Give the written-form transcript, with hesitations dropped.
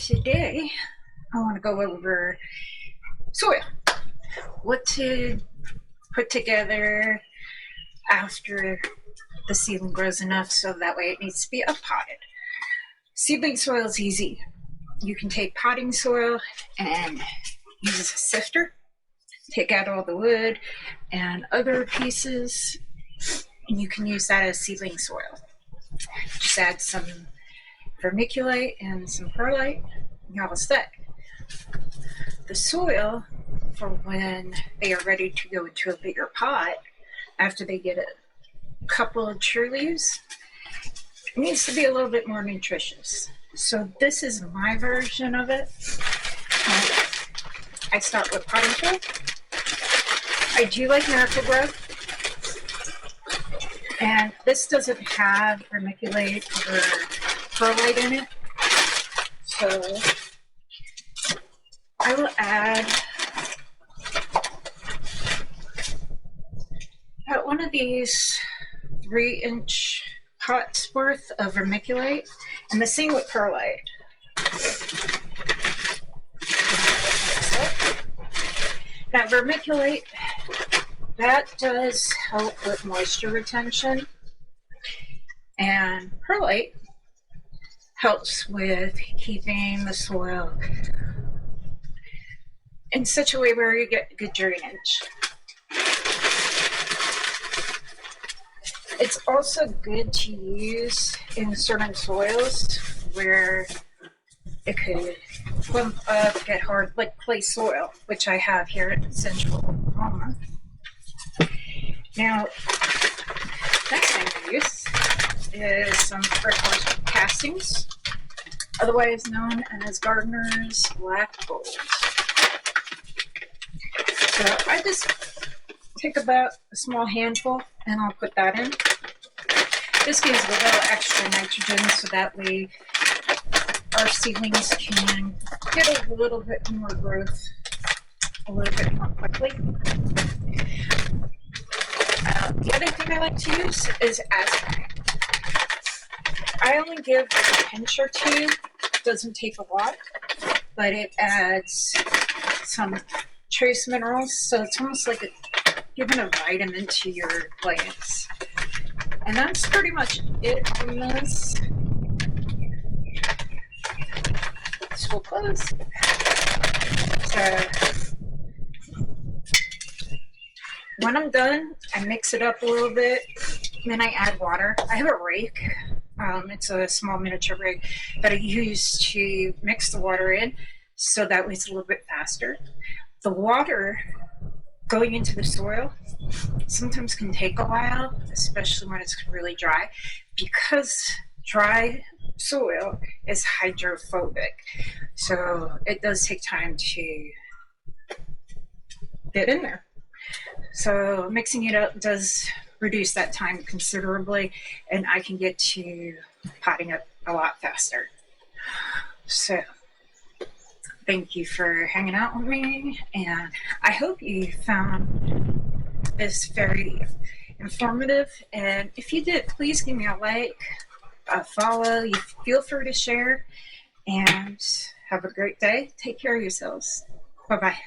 Today, I want to go over soil. What to put together after the seedling grows enough so that way it needs to be uppotted. Seedling soil is easy. You can take potting soil and use a sifter, take out all the wood and other pieces, and you can use that as seedling soil. Just add some vermiculite and some perlite, and you're all set. The soil, for when they are ready to go into a bigger pot, after they get a couple of tree leaves, it needs to be a little bit more nutritious. So this is my version of it. I start with potting soil. I do like Miracle-Gro, and this doesn't have vermiculite or perlite in it, so I will add about one of these 3-inch pots worth of vermiculite, and the same with perlite. Now vermiculite, that does help with moisture retention, and perlite helps with keeping the soil in such a way where you get good drainage. It's also good to use in certain soils where it could clump up, get hard, like clay soil, which I have here in central Oklahoma. Now, next thing I use is some earthworm castings, otherwise known as gardener's black gold. So I just take about a small handful and I'll put that in. This gives a little extra nitrogen so that way our seedlings can get a little bit more growth a little bit more quickly. The other thing I like to use is azurite. I only give a pinch or two. It doesn't take a lot, but it adds some trace minerals, so it's almost like giving a vitamin to your plants. And that's pretty much it on this. This will close. So when I'm done, I mix it up a little bit, then I add water. I have a rake. It's a small miniature rake that I use to mix the water in, so that way it's a little bit faster. The water going into the soil sometimes can take a while, especially when it's really dry, because dry soil is hydrophobic. So it does take time to get in there. So mixing it up does reduce that time considerably, and I can get to potting up a lot faster. So thank you for hanging out with me, and I hope you found this very informative. And if you did, please give me a like, a follow. You feel free to share, and have a great day. Take care of yourselves. Bye-bye.